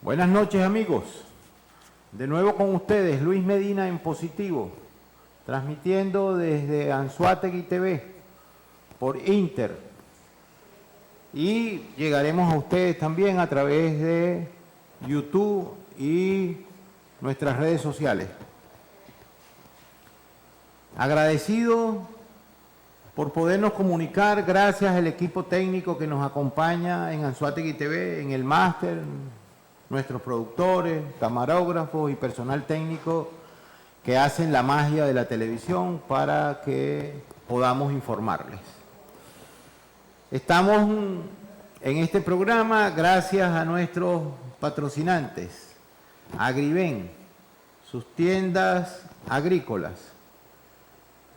Buenas noches, amigos. De nuevo con ustedes, Luis Medina en Positivo, transmitiendo desde Anzoátegui TV por Inter. Y llegaremos a ustedes también a través de YouTube y nuestras redes sociales. Agradecido por podernos comunicar, gracias al equipo técnico que nos acompaña en Anzoátegui TV, en el máster, nuestros productores, camarógrafos y personal técnico que hacen la magia de la televisión para que podamos informarles. Estamos en este programa gracias a nuestros patrocinantes, Agriven, sus tiendas agrícolas,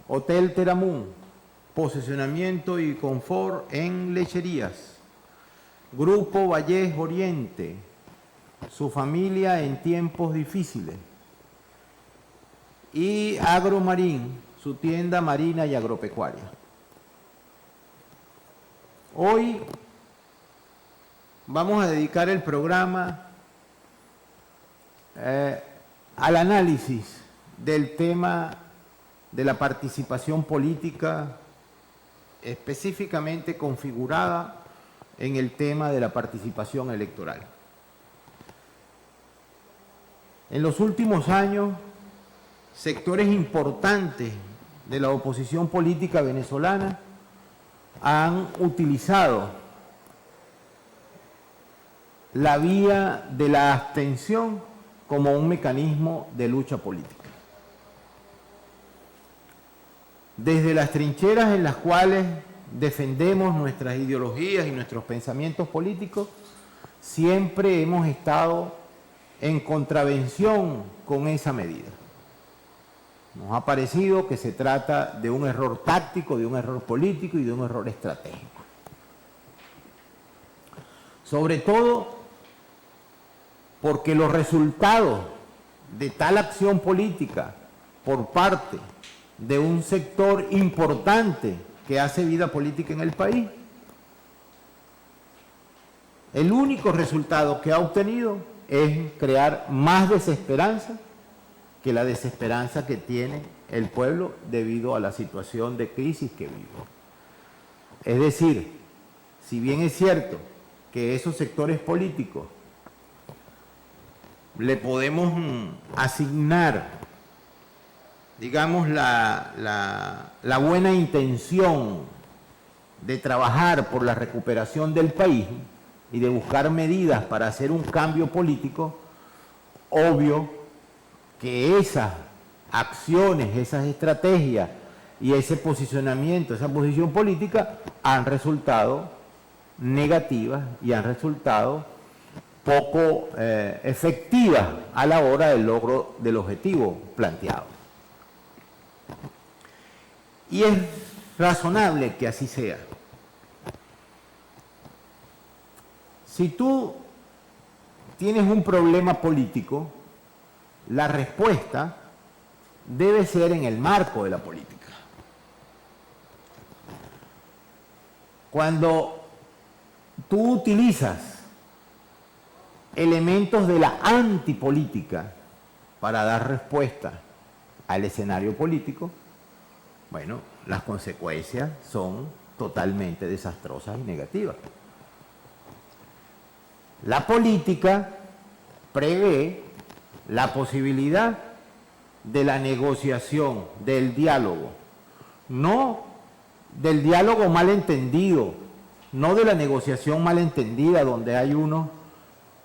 Hotel Teramún, posicionamiento y confort en lecherías, Grupo Vallés Oriente, su familia en tiempos difíciles, y Agromarín, su tienda marina y agropecuaria. Hoy vamos a dedicar el programa al análisis del tema de la participación política, específicamente configurada en el tema de la participación electoral. En los últimos años, sectores importantes de la oposición política venezolana han utilizado la vía de la abstención como un mecanismo de lucha política. Desde las trincheras en las cuales defendemos nuestras ideologías y nuestros pensamientos políticos, siempre hemos estado en contravención con esa medida. Nos ha parecido que se trata de un error táctico, de un error político y de un error estratégico. Sobre todo porque los resultados de tal acción política por parte de un sector importante que hace vida política en el país, el único resultado que ha obtenido es crear más desesperanza que la desesperanza que tiene el pueblo debido a la situación de crisis que vive. Es decir, si bien es cierto que esos sectores políticos le podemos asignar, digamos, la buena intención de trabajar por la recuperación del país y de buscar medidas para hacer un cambio político, obvio que esas acciones, esas estrategias y ese posicionamiento, esa posición política han resultado negativas y han resultado poco efectivas a la hora del logro del objetivo planteado. Y es razonable que así sea. Si tú tienes un problema político, la respuesta debe ser en el marco de la política. Cuando tú utilizas elementos de la antipolítica para dar respuesta al escenario político, bueno, las consecuencias son totalmente desastrosas y negativas. La política prevé la posibilidad de la negociación, del diálogo, no del diálogo malentendido, no de la negociación malentendida donde hay unos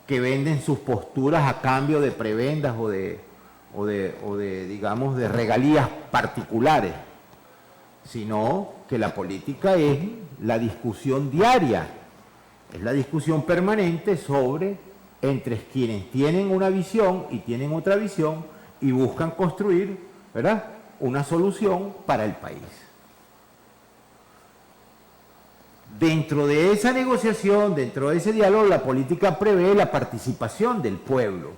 que venden sus posturas a cambio de prebendas o de digamos, de regalías particulares, sino que la política es la discusión diaria, es la discusión permanente entre quienes tienen una visión y tienen otra visión y buscan construir, ¿verdad?, una solución para el país. Dentro de esa negociación, dentro de ese diálogo, la política prevé la participación del pueblo,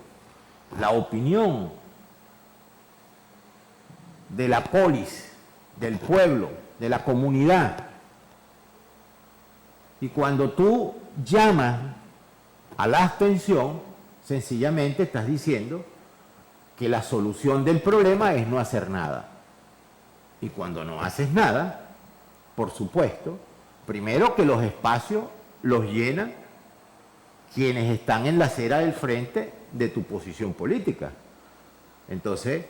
la opinión de la polis, del pueblo, de la comunidad. Y cuando tú llamas a la abstención, sencillamente estás diciendo que la solución del problema es no hacer nada. Y cuando no haces nada, por supuesto, primero que los espacios los llenan quienes están en la acera del frente de tu posición política. Entonces,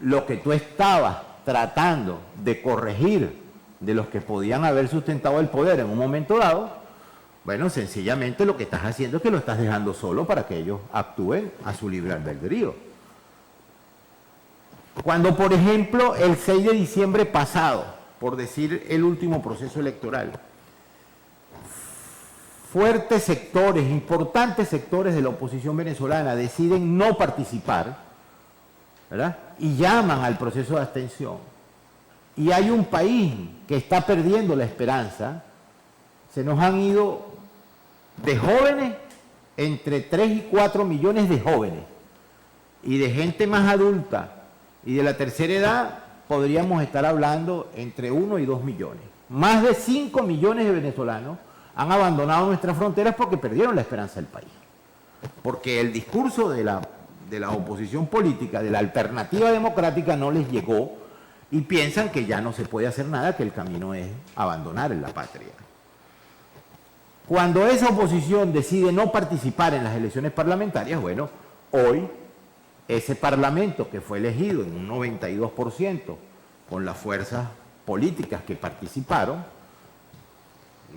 lo que tú estabas tratando de corregir de los que podían haber sustentado el poder en un momento dado, bueno, sencillamente lo que estás haciendo es que lo estás dejando solo para que ellos actúen a su libre albedrío. Cuando, por ejemplo, el 6 de diciembre pasado, por decir el último proceso electoral, fuertes sectores, importantes sectores de la oposición venezolana deciden no participar, ¿verdad? Y llaman al proceso de abstención, y hay un país que está perdiendo la esperanza, se nos han ido de jóvenes entre 3 y 4 millones de jóvenes, y de gente más adulta y de la tercera edad podríamos estar hablando entre 1 y 2 millones. Más de 5 millones de venezolanos han abandonado nuestras fronteras porque perdieron la esperanza del país. Porque el discurso de la oposición política, de la alternativa democrática, no les llegó y piensan que ya no se puede hacer nada, que el camino es abandonar la patria. Cuando esa oposición decide no participar en las elecciones parlamentarias, bueno, hoy ese parlamento que fue elegido en un 92% con las fuerzas políticas que participaron,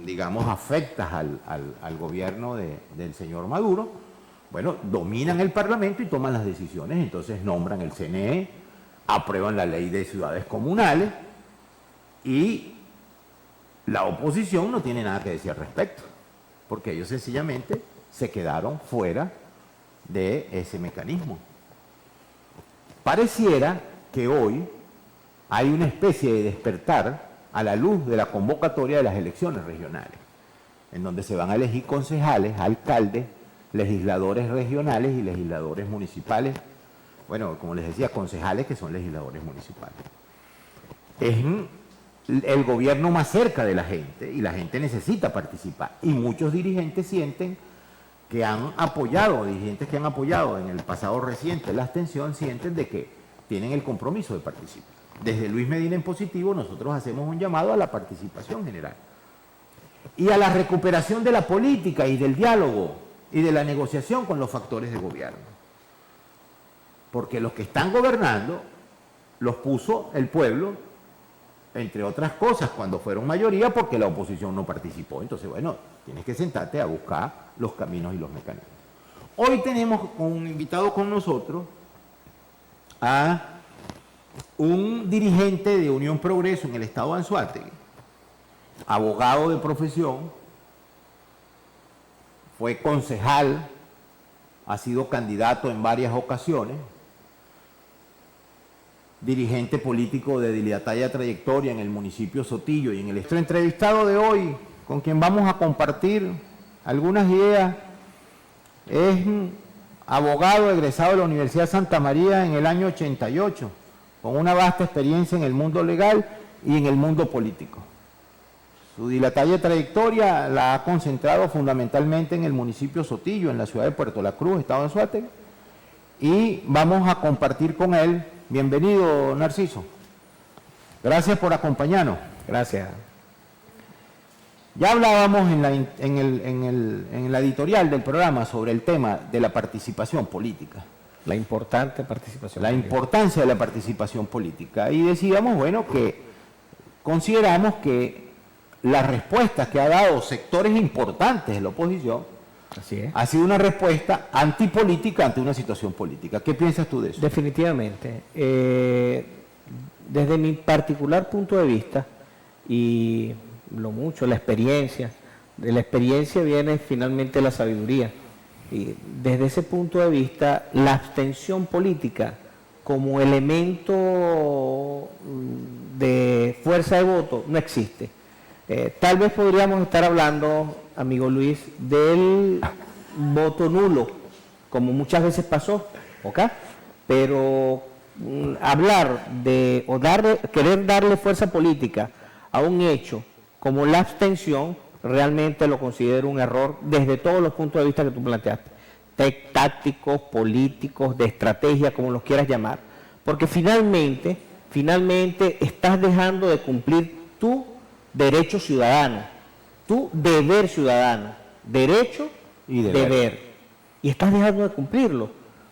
digamos, afectas al gobierno del señor Maduro, bueno, dominan el Parlamento y toman las decisiones, entonces nombran el CNE, aprueban la ley de ciudades comunales y la oposición no tiene nada que decir al respecto, porque ellos sencillamente se quedaron fuera de ese mecanismo. Pareciera que hoy hay una especie de despertar a la luz de la convocatoria de las elecciones regionales, en donde se van a elegir concejales, alcaldes, legisladores regionales y legisladores municipales. Bueno, como les decía, concejales que son legisladores municipales. Es el gobierno más cerca de la gente y la gente necesita participar. Y muchos dirigentes sienten que han apoyado, dirigentes que han apoyado en el pasado reciente la abstención, sienten de que tienen el compromiso de participar. Desde Luis Medina en Positivo nosotros hacemos un llamado a la participación general y a la recuperación de la política y del diálogo y de la negociación con los factores de gobierno. Porque los que están gobernando los puso el pueblo, entre otras cosas, cuando fueron mayoría, porque la oposición no participó. Entonces, bueno, tienes que sentarte a buscar los caminos y los mecanismos. Hoy tenemos un invitado con nosotros a un dirigente de Unión Progreso en el estado de Anzoátegui, abogado de profesión, fue concejal, ha sido candidato en varias ocasiones, dirigente político de dilatada trayectoria en el municipio Sotillo y en el nuestro entrevistado de hoy, con quien vamos a compartir algunas ideas, es abogado egresado de la Universidad Santa María en el año 88, con una vasta experiencia en el mundo legal y en el mundo político. Su dilatada trayectoria la ha concentrado fundamentalmente en el municipio Sotillo, en la ciudad de Puerto La Cruz, estado de Anzoátegui, y vamos a compartir con él. Bienvenido, Narciso. Gracias por acompañarnos. Gracias. Ya hablábamos en la editorial del programa sobre el tema de la participación política. La importante participación política. La importancia de la participación política. Y decíamos, bueno, que consideramos que las respuestas que ha dado sectores importantes de la oposición ha sido una respuesta antipolítica ante una situación política. ¿Qué piensas tú de eso? Definitivamente. Desde mi particular punto de vista y la experiencia, de la experiencia viene finalmente la sabiduría. Y desde ese punto de vista, la abstención política como elemento de fuerza de voto no existe. Tal vez podríamos estar hablando, amigo Luis, del voto nulo, como muchas veces pasó, ¿ok? Pero hablar de, querer darle fuerza política a un hecho como la abstención, realmente lo considero un error desde todos los puntos de vista que tú planteaste. tácticos, políticos, de estrategia, como los quieras llamar, porque finalmente estás dejando de cumplir tu derecho ciudadano, tu deber ciudadano, derecho y deber, y estás dejando de cumplirlo,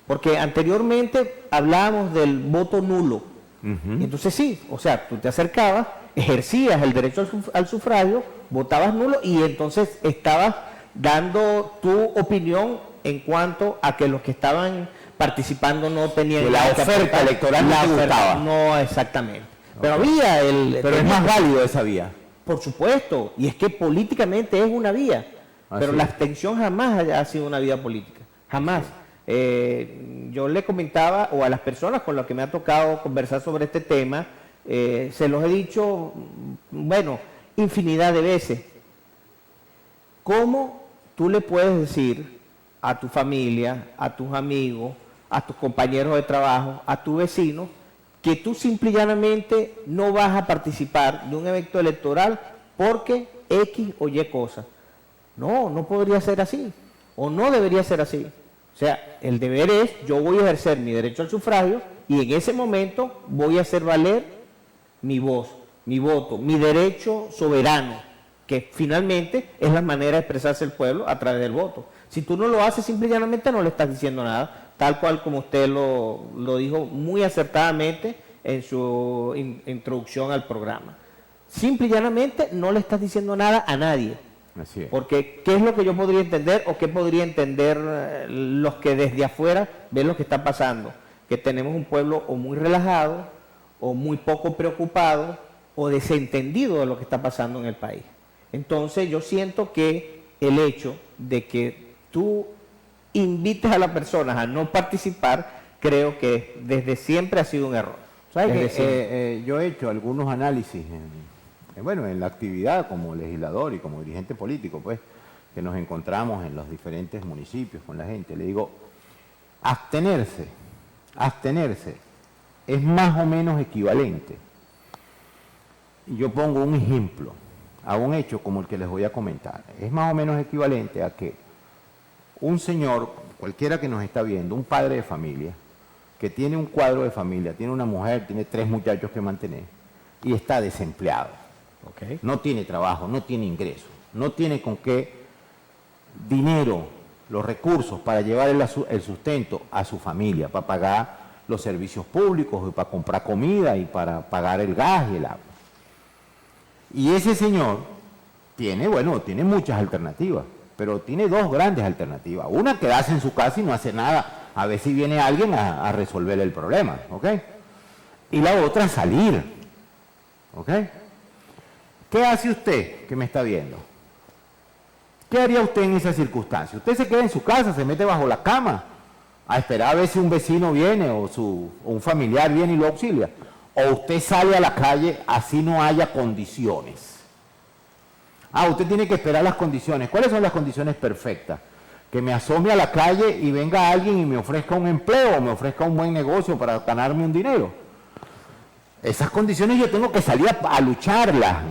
porque anteriormente hablábamos del voto nulo, y entonces sí, o sea, tú te acercabas, ejercías el derecho al sufragio, votabas nulo y entonces estabas dando tu opinión en cuanto a que los que estaban participando no tenían... Que la oferta electoral no te gustaba. No, exactamente. Pero Okay. había Pero es más válido esa vía. Por supuesto, y es que políticamente es una vía, pero Así la es. abstención jamás ha sido una vía política, jamás. Yo le comentaba, o a las personas con las que me ha tocado conversar sobre este tema, se los he dicho, bueno, infinidad de veces. ¿Cómo tú le puedes decir a tu familia, a tus amigos, a tus compañeros de trabajo, a tu vecino, que tú simple y llanamente no vas a participar de un evento electoral porque X o Y cosa? No, no podría ser así, o no debería ser así. O sea, el deber es, yo voy a ejercer mi derecho al sufragio y en ese momento voy a hacer valer mi voz, mi voto, mi derecho soberano, que finalmente es la manera de expresarse el pueblo a través del voto. Si tú no lo haces, simple y llanamente no le estás diciendo nada, tal cual como usted lo dijo muy acertadamente en su introducción al programa. Simple y llanamente no le estás diciendo nada a nadie. Así es. Porque, ¿qué es lo que yo podría entender o qué podría entender los que desde afuera ven lo que está pasando? Que tenemos un pueblo o muy relajado, o muy poco preocupado, o desentendido de lo que está pasando en el país. Entonces, yo siento que el hecho de que tú invites a las personas a no participar, creo que desde siempre ha sido un error. ¿Sabes que yo he hecho algunos análisis en la actividad como legislador y como dirigente político, pues, que nos encontramos en los diferentes municipios con la gente? Le digo, abstenerse es más o menos equivalente. Y yo pongo un ejemplo a un hecho como el que les voy a comentar. Es más o menos equivalente a que un señor, cualquiera que nos está viendo, un padre de familia, que tiene un cuadro de familia, tiene una mujer, tiene 3 muchachos que mantener y está desempleado. Okay. No tiene trabajo, no tiene ingreso, no tiene con qué dinero, los recursos para llevar el sustento a su familia, para pagar los servicios públicos, y para comprar comida y para pagar el gas y el agua. Y ese señor tiene muchas alternativas, pero tiene 2 grandes alternativas. Una, quedarse en su casa y no hacer nada, a ver si viene alguien a resolver el problema, ¿ok? Y la otra, salir, ¿ok? ¿Qué hace usted que me está viendo? ¿Qué haría usted en esa circunstancia? ¿Usted se queda en su casa, se mete bajo la cama a esperar a ver si un vecino viene o un familiar viene y lo auxilia? ¿O usted sale a la calle así no haya condiciones? Usted tiene que esperar las condiciones. ¿Cuáles son las condiciones perfectas? Que me asome a la calle y venga alguien y me ofrezca un empleo o me ofrezca un buen negocio para ganarme un dinero. Esas condiciones yo tengo que salir a lucharlas,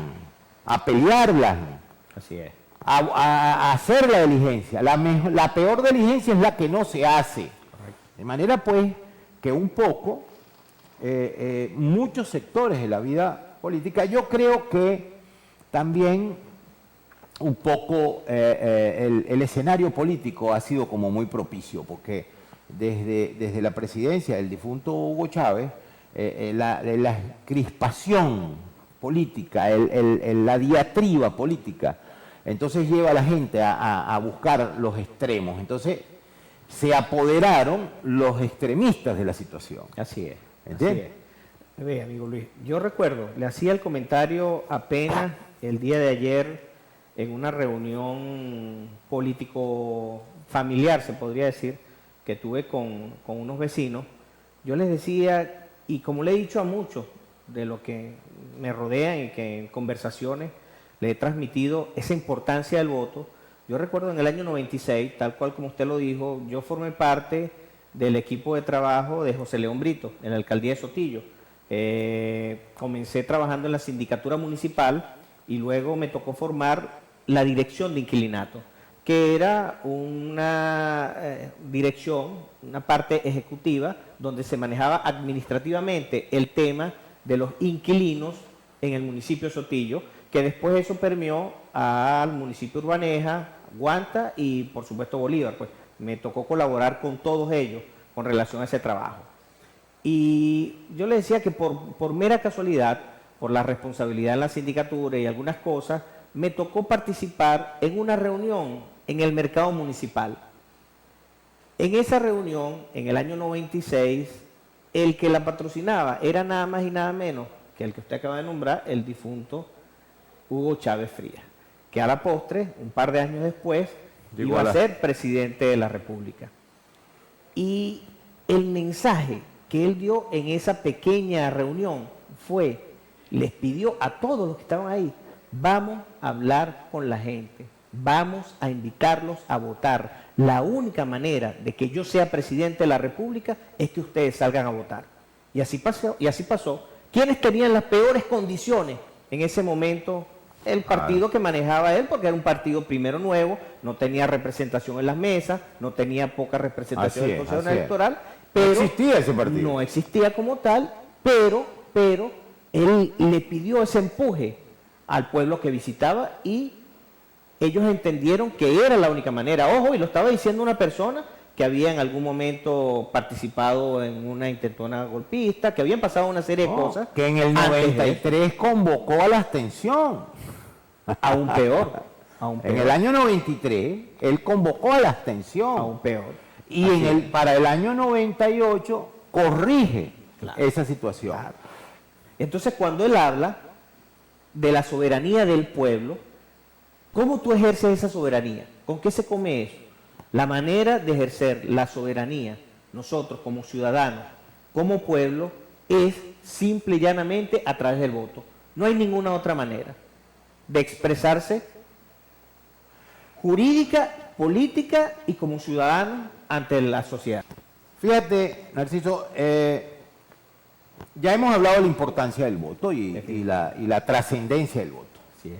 a pelearlas. Así es. A hacer la diligencia. La peor diligencia es la que no se hace. De manera pues que un poco muchos sectores de la vida política, yo creo que también un poco el escenario político ha sido como muy propicio, porque desde la presidencia del difunto Hugo Chávez, la crispación política, la diatriba política, entonces lleva a la gente a buscar los extremos. Entonces se apoderaron los extremistas de la situación. Así es. ¿Entiendes? Ve, amigo Luis, yo recuerdo, le hacía el comentario apenas el día de ayer en una reunión político familiar, se podría decir, que tuve con unos vecinos. Yo les decía, y como le he dicho a muchos de los que me rodean y que en conversaciones les he transmitido esa importancia del voto. Yo recuerdo en el año 96, tal cual como usted lo dijo, yo formé parte del equipo de trabajo de José León Brito, en la alcaldía de Sotillo. Comencé trabajando en la sindicatura municipal y luego me tocó formar la dirección de inquilinato. que era una dirección, una parte ejecutiva, donde se manejaba administrativamente el tema de los inquilinos en el municipio de Sotillo, que después eso permeó al municipio de Urbaneja, Guanta y por supuesto Bolívar. Pues me tocó colaborar con todos ellos con relación a ese trabajo. Y yo le decía que por mera casualidad, por la responsabilidad en la sindicatura y algunas cosas, me tocó participar en una reunión en el mercado municipal. En esa reunión, en el año 96, el que la patrocinaba era nada más y nada menos que el que usted acaba de nombrar, el difunto Hugo Chávez Frías, que a la postre, un par de años después, iba a ser presidente de la República. Y el mensaje que él dio en esa pequeña reunión fue, les pidió a todos los que estaban ahí, vamos a hablar con la gente, vamos a invitarlos a votar. La única manera de que yo sea presidente de la República es que ustedes salgan a votar. Y así pasó, y así pasó. ¿Quiénes tenían las peores condiciones en ese momento? El partido que manejaba él, porque era un partido primero nuevo, no tenía representación en las mesas, no tenía poca representación en el Consejo Electoral, pero no existía ese partido. No existía como tal, pero él le pidió ese empuje al pueblo que visitaba y ellos entendieron que era la única manera. Ojo, y lo estaba diciendo una persona que había en algún momento participado en una intentona golpista, que habían pasado una serie de cosas. Que en el 93 convocó a la abstención. Aún peor. En el año 93, él convocó a la abstención. Aún peor. Y para el año 98 corrige esa situación. Claro. Entonces, cuando él habla de la soberanía del pueblo, ¿cómo tú ejerces esa soberanía? ¿Con qué se come eso? La manera de ejercer la soberanía, nosotros como ciudadanos, como pueblo, es simple y llanamente a través del voto. No hay ninguna otra manera de expresarse jurídica, política y como ciudadano ante la sociedad. Fíjate, Narciso, ya hemos hablado de la importancia del voto y la trascendencia del voto. Sí.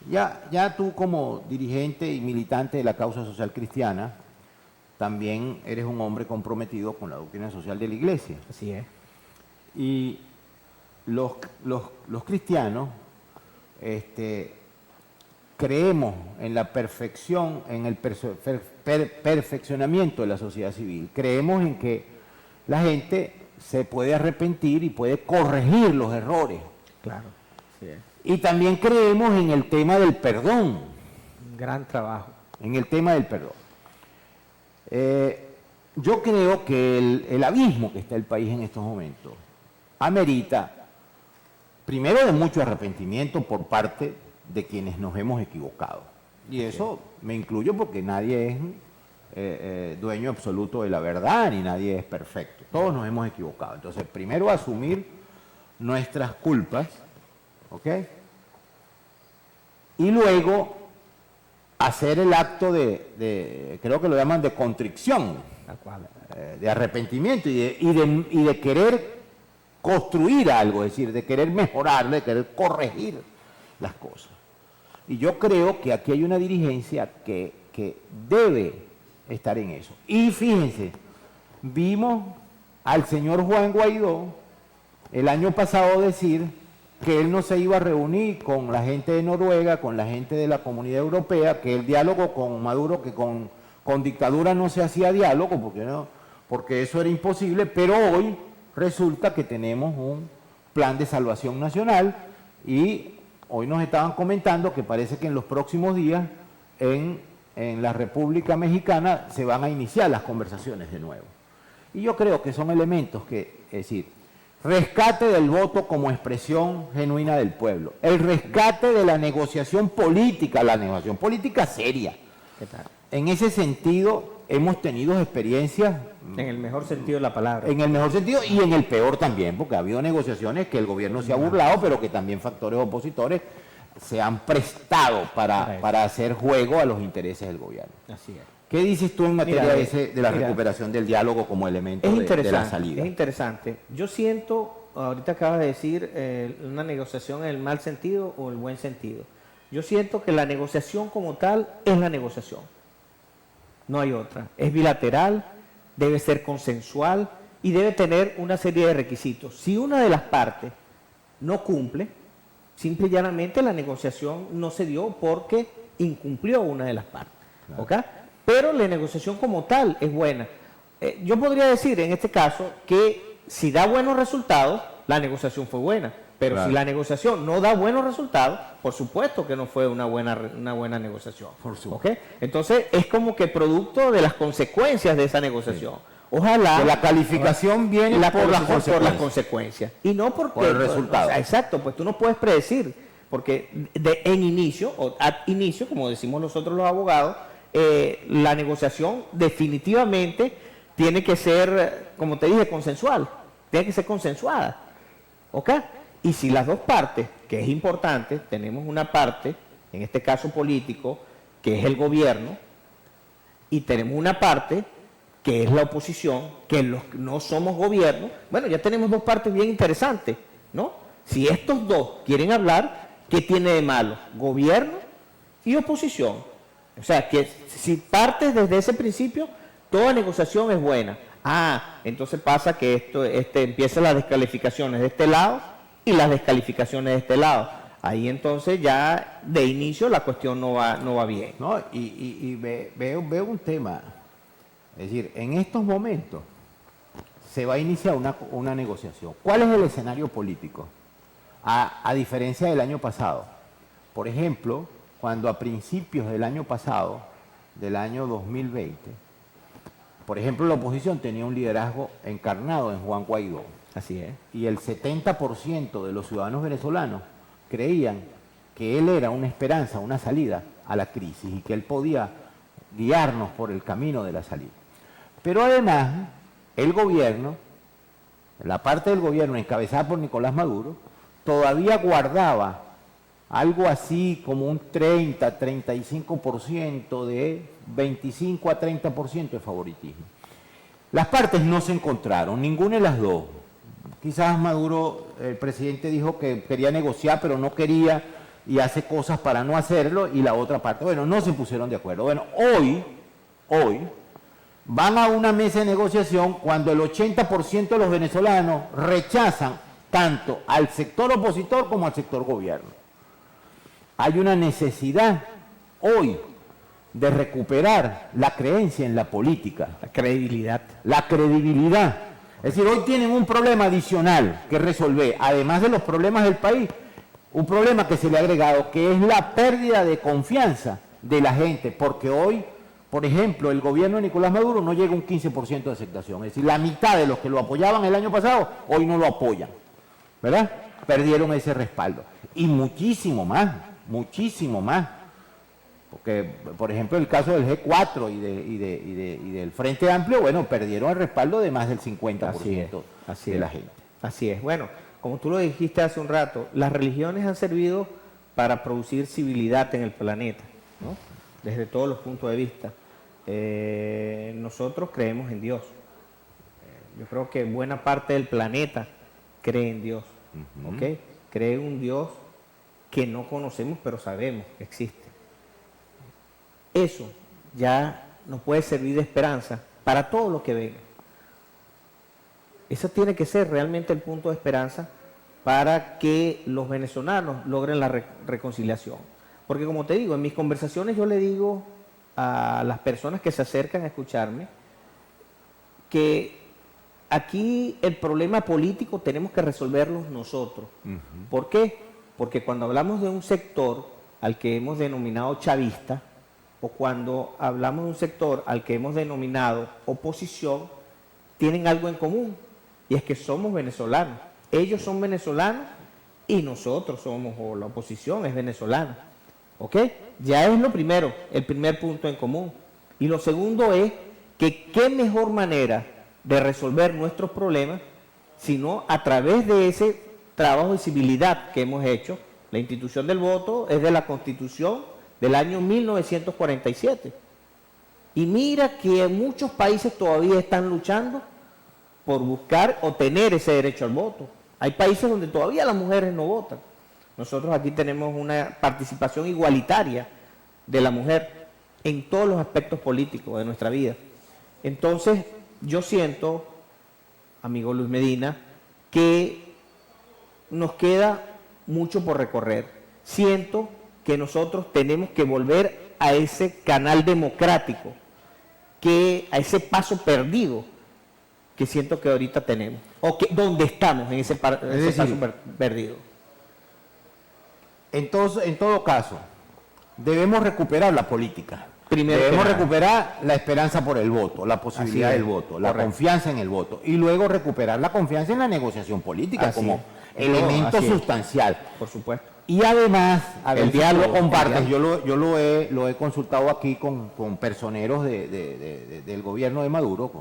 Ya tú como dirigente y militante de la causa social cristiana, también eres un hombre comprometido con la doctrina social de la Iglesia. Así es. Y los cristianos creemos en la perfección, en el perfeccionamiento de la sociedad civil. Creemos en que la gente se puede arrepentir y puede corregir los errores. Claro. Sí. Y también creemos en el tema del perdón. Un gran trabajo. En el tema del perdón. Yo creo que el abismo que está el país en estos momentos amerita, primero, de mucho arrepentimiento por parte de quienes nos hemos equivocado. Y eso me incluyo porque nadie es dueño absoluto de la verdad, ni nadie es perfecto. Todos nos hemos equivocado. Entonces, primero asumir nuestras culpas, ¿ok? Y luego hacer el acto creo que lo llaman de contrición, de arrepentimiento y de querer construir algo, es decir, de querer mejorar, de querer corregir las cosas. Y yo creo que aquí hay una dirigencia que debe estar en eso. Y fíjense, vimos al señor Juan Guaidó el año pasado decir que él no se iba a reunir con la gente de Noruega, con la gente de la Comunidad Europea, que el diálogo con Maduro, que con dictadura no se hacía diálogo, porque eso era imposible, pero hoy resulta que tenemos un plan de salvación nacional y hoy nos estaban comentando que parece que en los próximos días en la República Mexicana se van a iniciar las conversaciones de nuevo. Y yo creo que son elementos es decir, rescate del voto como expresión genuina del pueblo, el rescate de la negociación política seria. ¿Qué tal? En ese sentido hemos tenido experiencias... En el mejor sentido de la palabra. En el mejor sentido y en el peor también, porque ha habido negociaciones que el gobierno se ha burlado, pero que también factores opositores se han prestado para hacer juego a los intereses del gobierno. Así es. ¿Qué dices tú en materia de la recuperación del diálogo como elemento de la salida? Es interesante. Yo siento, ahorita acabas de decir, una negociación en el mal sentido o el buen sentido. Yo siento que la negociación como tal es la negociación. No hay otra. Es bilateral, debe ser consensual y debe tener una serie de requisitos. Si una de las partes no cumple, simple y llanamente la negociación no se dio porque incumplió una de las partes. Claro. ¿Ok? Pero la negociación como tal es buena. Yo podría decir en este caso que si da buenos resultados, la negociación fue buena. Pero Claro. si la negociación no da buenos resultados, por supuesto que no fue una buena negociación. Por supuesto. ¿Ok? Entonces es como que producto de las consecuencias de esa negociación. Sí. Ojalá Que la calificación viene por las consecuencias. Y no porque, por el resultado. O sea, exacto, pues tú no puedes predecir, porque en inicio, o ad inicio, como decimos nosotros los abogados, la negociación definitivamente tiene que ser, como te dije, consensual. Tiene que ser consensuada. ¿Ok? Y si las dos partes, que es importante, tenemos una parte, en este caso político, que es el gobierno, y tenemos una parte que es la oposición, que no somos gobierno, bueno, ya tenemos dos partes bien interesantes, ¿no? Si estos dos quieren hablar, ¿qué tiene de malo? Gobierno y oposición. O sea, que si partes desde ese principio, toda negociación es buena. Entonces pasa que empiezan las descalificaciones de este lado y las descalificaciones de este lado. Ahí entonces ya de inicio la cuestión no va bien. ¿No? Y veo un tema. Es decir, en estos momentos se va a iniciar una negociación. ¿Cuál es el escenario político? A diferencia del año pasado. Por ejemplo, cuando a principios del año pasado, del año 2020, por ejemplo, la oposición tenía un liderazgo encarnado en Juan Guaidó. Así es. Y el 70% de los ciudadanos venezolanos creían que él era una esperanza, una salida a la crisis y que él podía guiarnos por el camino de la salida. Pero además, el gobierno, la parte del gobierno encabezada por Nicolás Maduro, todavía guardaba algo así como un 30-35% de 25 a 30% de favoritismo. Las partes no se encontraron, ninguna de las dos. Quizás Maduro, el presidente dijo que quería negociar, pero no quería y hace cosas para no hacerlo, y la otra parte, bueno, no se pusieron de acuerdo. Bueno, hoy van a una mesa de negociación cuando el 80% de los venezolanos rechazan tanto al sector opositor como al sector gobierno. Hay una necesidad hoy de recuperar la creencia en la política. La credibilidad. La credibilidad. Es decir, hoy tienen un problema adicional que resolver, además de los problemas del país, un problema que se le ha agregado, que es la pérdida de confianza de la gente, porque hoy, por ejemplo, el gobierno de Nicolás Maduro no llega a un 15% de aceptación. Es decir, la mitad de los que lo apoyaban el año pasado, hoy no lo apoyan. ¿Verdad? Perdieron ese respaldo. Y muchísimo más. Porque, por ejemplo, el caso del G4 y del Frente Amplio, bueno, perdieron el respaldo de más del 50% de la gente. Así es. Bueno, como tú lo dijiste hace un rato, las religiones han servido para producir civilidad en el planeta, ¿no? Desde todos los puntos de vista. Nosotros creemos en Dios. Yo creo que buena parte del planeta cree en Dios. ¿Ok? Cree en un Dios que no conocemos, pero sabemos que existe. Eso ya nos puede servir de esperanza para todo lo que venga. Eso tiene que ser realmente el punto de esperanza para que los venezolanos logren la reconciliación. Porque como te digo, en mis conversaciones yo le digo a las personas que se acercan a escucharme que aquí el problema político tenemos que resolverlo nosotros. ¿Por qué? Porque cuando hablamos de un sector al que hemos denominado chavista, o cuando hablamos de un sector al que hemos denominado oposición, tienen algo en común, y es que somos venezolanos. Ellos son venezolanos y nosotros somos, o la oposición es venezolana. ¿Ok? Ya es lo primero, el primer punto en común. Y lo segundo es que qué mejor manera de resolver nuestros problemas, sino a través de ese trabajo de civilidad que hemos hecho. La institución del voto es de la Constitución del año 1947. Y mira que muchos países todavía están luchando por buscar o tener ese derecho al voto. Hay países donde todavía las mujeres no votan. Nosotros aquí tenemos una participación igualitaria de la mujer en todos los aspectos políticos de nuestra vida. Entonces, yo siento, amigo Luis Medina, que nos queda mucho por recorrer. Siento que nosotros tenemos que volver a ese canal democrático, a ese paso perdido que siento que ahorita tenemos, o que donde estamos en ese paso perdido. Entonces, en todo caso, debemos recuperar la política. Primero debemos recuperar la esperanza por el voto, la posibilidad del voto, la confianza en el voto, y luego recuperar la confianza en la negociación política como elemento sustancial. Por supuesto. Y además, el diálogo, lo compartes, yo lo he consultado aquí con personeros del gobierno de Maduro,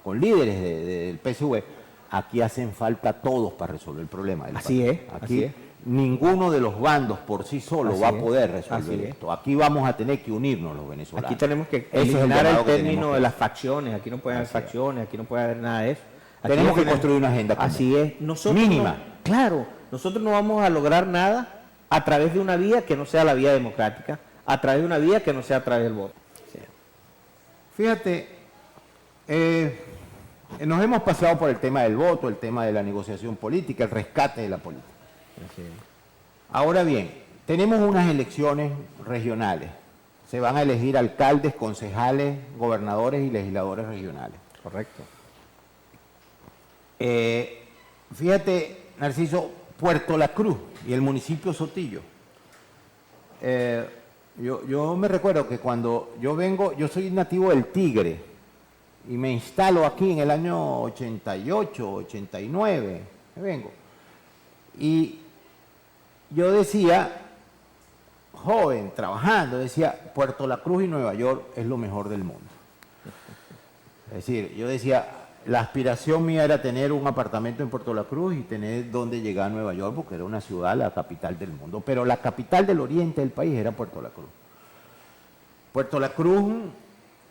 con líderes del PSV. Aquí hacen falta todos para resolver el problema del país. Aquí ninguno de los bandos por sí solo va a poder resolver esto. Aquí vamos a tener que unirnos los venezolanos. Aquí tenemos que eliminar el término de las facciones. Aquí no puede haber facciones, aquí no puede haber nada de eso. Tenemos que construir una agenda común. Así es. Mínima. Claro, nosotros no vamos a lograr nada a través de una vía que no sea la vía democrática, a través de una vía que no sea a través del voto. Sí. Fíjate, nos hemos paseado por el tema del voto, el tema de la negociación política, el rescate de la política. Sí. Ahora bien, tenemos unas elecciones regionales. Se van a elegir alcaldes, concejales, gobernadores y legisladores regionales. Correcto. Fíjate, Narciso, Puerto La Cruz y el municipio Sotillo. Yo me recuerdo que cuando yo soy nativo del Tigre y me instalo aquí en el año 88, 89, me vengo. Y yo decía, joven, trabajando, decía, Puerto La Cruz y Nueva York es lo mejor del mundo. Es decir, yo decía, la aspiración mía era tener un apartamento en Puerto La Cruz y tener dónde llegar a Nueva York, porque era una ciudad, la capital del mundo. Pero la capital del oriente del país era Puerto La Cruz. Puerto La Cruz,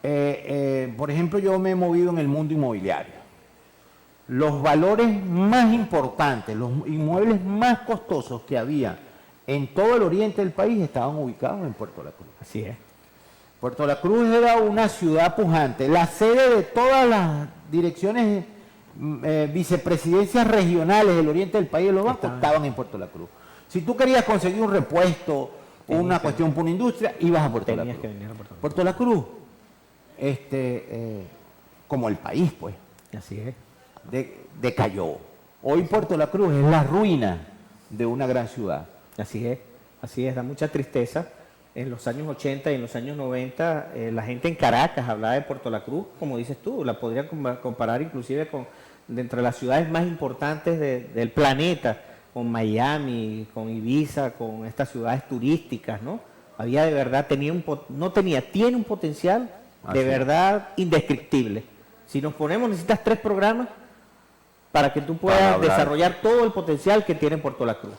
por ejemplo, yo me he movido en el mundo inmobiliario. Los valores más importantes, los inmuebles más costosos que había en todo el oriente del país estaban ubicados en Puerto La Cruz. Así es. Puerto La Cruz era una ciudad pujante, la sede de todas las direcciones, vicepresidencias regionales del oriente del país de los bancos estaban en Puerto La Cruz. Si tú querías conseguir un repuesto o una cuestión por una industria, ibas a Puerto La Cruz. Puerto La Cruz, como el país, pues. Así es. Decayó. Hoy Puerto La Cruz es la ruina de una gran ciudad. Así es, da mucha tristeza. En los años 80 y en los años 90, la gente en Caracas hablaba de Puerto La Cruz, como dices tú, la podría comparar inclusive con entre las ciudades más importantes del planeta, con Miami, con Ibiza, con estas ciudades turísticas, ¿no? Había de verdad, tiene un potencial de verdad indescriptible. Si nos ponemos, necesitas 3 programas para que tú puedas desarrollar todo el potencial que tiene Puerto La Cruz.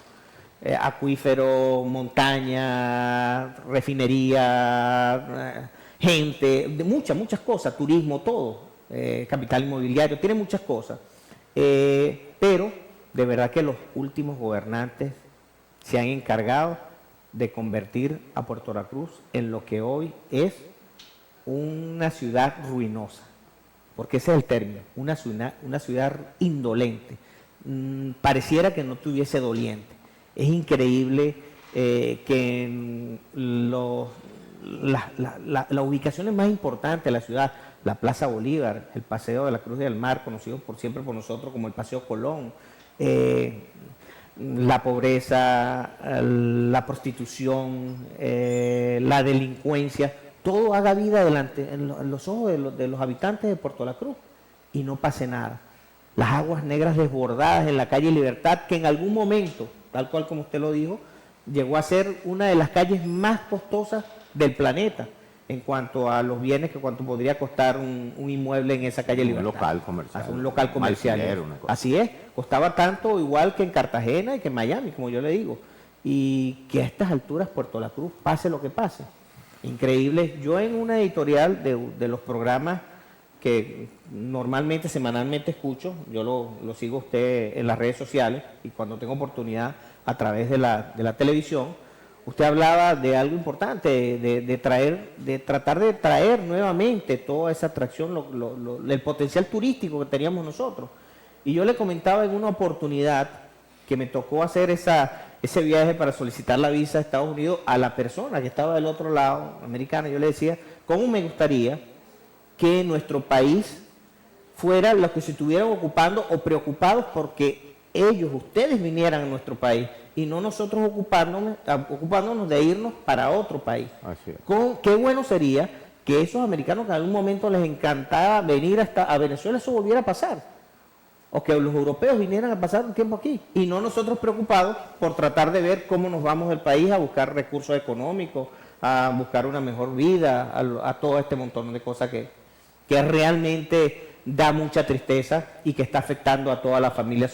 Acuífero, montaña, refinería, gente, muchas cosas, turismo, todo, capital inmobiliario, tiene muchas cosas. Pero de verdad que los últimos gobernantes se han encargado de convertir a Puerto La Cruz en lo que hoy es una ciudad ruinosa, porque ese es el término, una ciudad indolente, pareciera que no tuviese doliente. Es increíble que las ubicaciones más importantes de la ciudad, la Plaza Bolívar, el Paseo de la Cruz del Mar, conocido siempre por nosotros como el Paseo Colón, la pobreza, la prostitución, la delincuencia, todo haga vida en los ojos de los habitantes de Puerto La Cruz y no pase nada. Las aguas negras desbordadas en la calle Libertad, que en algún momento, tal cual como usted lo dijo, llegó a ser una de las calles más costosas del planeta en cuanto a los bienes que cuánto podría costar un inmueble en esa calle Libertad. Un local comercial. Así es, costaba tanto igual que en Cartagena y que en Miami, como yo le digo. Y que a estas alturas Puerto La Cruz, pase lo que pase. Increíble. Yo en una editorial de los programas que normalmente, semanalmente escucho, yo lo sigo a usted en las redes sociales y cuando tengo oportunidad a través de la televisión, usted hablaba de algo importante, de tratar de traer nuevamente toda esa atracción, el potencial turístico que teníamos nosotros. Y yo le comentaba en una oportunidad que me tocó hacer ese viaje para solicitar la visa a Estados Unidos a la persona que estaba del otro lado, americana. Yo le decía, ¿cómo me gustaría que nuestro país fuera los que se estuvieran ocupando o preocupados porque ustedes vinieran a nuestro país y no nosotros ocupándonos de irnos para otro país? Así es. Qué bueno sería que esos americanos que en algún momento les encantaba venir a Venezuela, eso volviera a pasar. O que los europeos vinieran a pasar un tiempo aquí y no nosotros preocupados por tratar de ver cómo nos vamos del país a buscar recursos económicos, a buscar una mejor vida, a todo este montón de cosas que realmente da mucha tristeza y que está afectando a toda la familia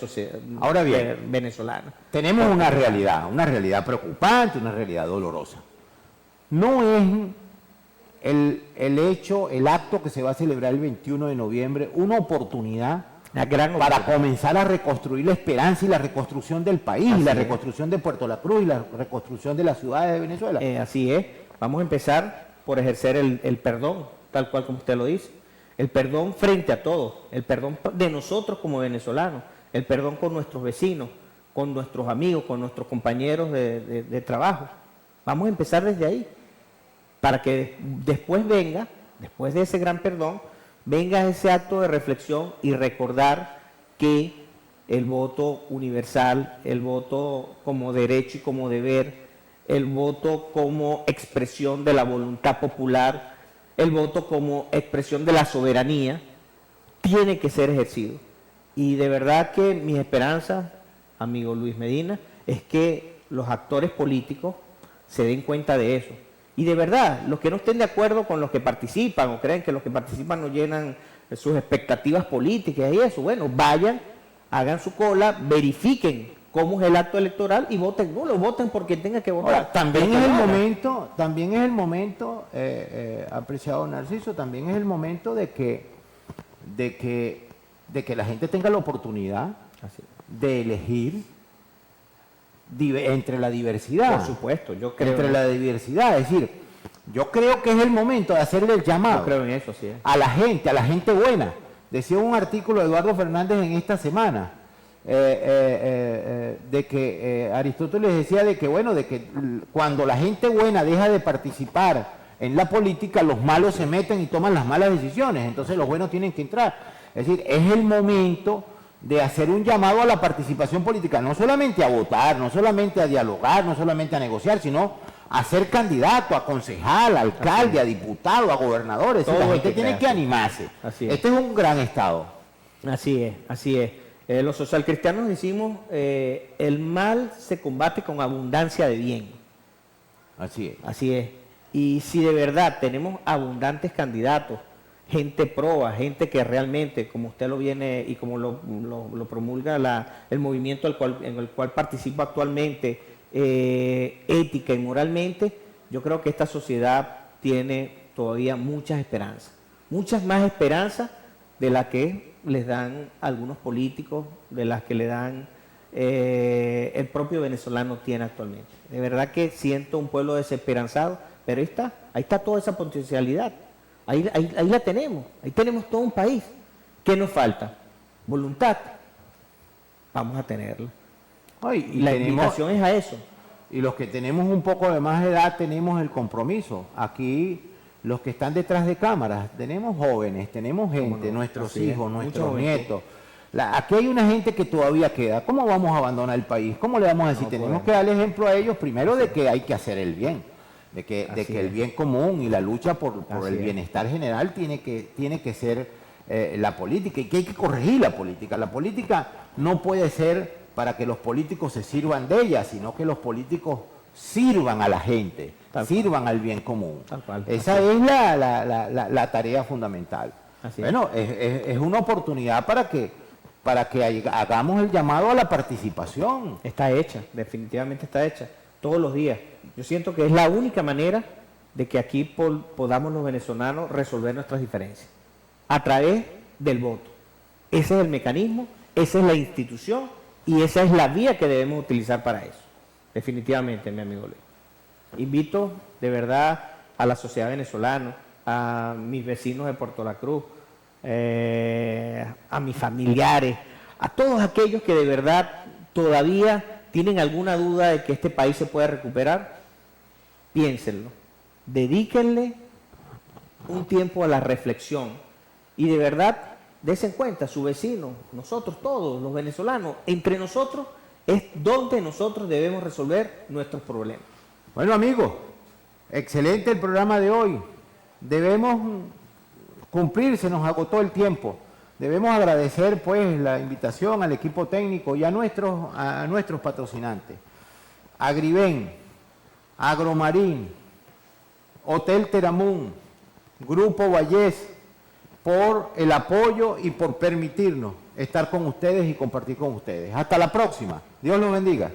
Ahora bien, venezolana. Tenemos una realidad preocupante, una realidad dolorosa. No es el acto que se va a celebrar el 21 de noviembre una oportunidad para comenzar a reconstruir la esperanza y la reconstrucción del país, la reconstrucción de Puerto La Cruz y la reconstrucción de las ciudades de Venezuela. Así es. Vamos a empezar por ejercer el perdón, tal cual como usted lo dice. El perdón frente a todos, el perdón de nosotros como venezolanos, el perdón con nuestros vecinos, con nuestros amigos, con nuestros compañeros de trabajo. Vamos a empezar desde ahí, para que después de ese gran perdón, venga ese acto de reflexión y recordar que el voto universal, el voto como derecho y como deber, el voto como expresión de la voluntad popular, el voto como expresión de la soberanía, tiene que ser ejercido. Y de verdad que mi esperanza, amigo Luis Medina, es que los actores políticos se den cuenta de eso. Y de verdad, los que no estén de acuerdo con los que participan o creen que los que participan no llenan sus expectativas políticas y eso, bueno, vayan, hagan su cola, verifiquen cómo es el acto electoral y voten nulo, voten por quien tenga que votar. Ahora, también es el momento, apreciado Narciso, también es el momento de que la gente tenga la oportunidad de elegir entre la diversidad. Por supuesto, yo creo. Entre la diversidad, es decir, yo creo que es el momento de hacerle el llamado. Yo creo en eso, sí. A la gente buena. Decía un artículo de Eduardo Fernández en esta semana, de que Aristóteles decía de que cuando la gente buena deja de participar en la política, los malos se meten y toman las malas decisiones, entonces los buenos tienen que entrar. Es decir, es el momento de hacer un llamado a la participación política, no solamente a votar, no solamente a dialogar, no solamente a negociar, sino a ser candidato, a concejal, a alcalde, a diputado, a gobernador. Es decir, la gente tiene que animarse. Este es un gran estado. Así es, así es. Los socialcristianos decimos, el mal se combate con abundancia de bien. Así es. Así es. Y si de verdad tenemos abundantes candidatos, gente proba, gente que realmente, como usted lo viene y como lo promulga el movimiento en el cual participa actualmente, ética y moralmente, yo creo que esta sociedad tiene todavía muchas esperanzas, muchas más esperanzas de las que les dan algunos políticos, de las que le dan el propio venezolano tiene actualmente. De verdad que siento un pueblo desesperanzado, pero ahí está toda esa potencialidad. Ahí la tenemos, ahí tenemos todo un país. ¿Qué nos falta? Voluntad. Vamos a tenerla. Y la invitación es a eso. Y los que tenemos un poco de más edad tenemos el compromiso. Aquí los que están detrás de cámaras, tenemos jóvenes, tenemos gente, nuestros hijos, nuestros nietos. Aquí hay una gente que todavía queda. ¿Cómo vamos a abandonar el país? ¿Cómo le vamos a decir? Tenemos que darle ejemplo a ellos primero de que hay que hacer el bien. De que el bien común y la lucha por el bienestar general tiene que ser la política y que hay que corregir la política. La política no puede ser para que los políticos se sirvan de ella, sino que los políticos sirvan a la gente, sirvan al bien común. Esa es la tarea fundamental. Bueno, es una oportunidad para que hagamos el llamado a la participación. Está hecha, definitivamente está hecha, todos los días. Yo siento que es la única manera de que aquí podamos los venezolanos resolver nuestras diferencias. a través del voto. Ese es el mecanismo, esa es la institución y esa es la vía que debemos utilizar para eso. Definitivamente, mi amigo Luis. Invito de verdad a la sociedad venezolana, a mis vecinos de Puerto La Cruz, a mis familiares, a todos aquellos que de verdad todavía tienen alguna duda de que este país se puede recuperar, piénsenlo, dedíquenle un tiempo a la reflexión y de verdad dense cuenta, su vecino, nosotros todos, los venezolanos, entre nosotros es donde nosotros debemos resolver nuestros problemas. Bueno, amigos, excelente el programa de hoy. Debemos cumplir, se nos agotó el tiempo. Debemos agradecer pues la invitación al equipo técnico y a nuestros patrocinantes. Agriven, Agromarín, Hotel Teramún, Grupo Vallés, por el apoyo y por permitirnos estar con ustedes y compartir con ustedes. Hasta la próxima. Dios los bendiga.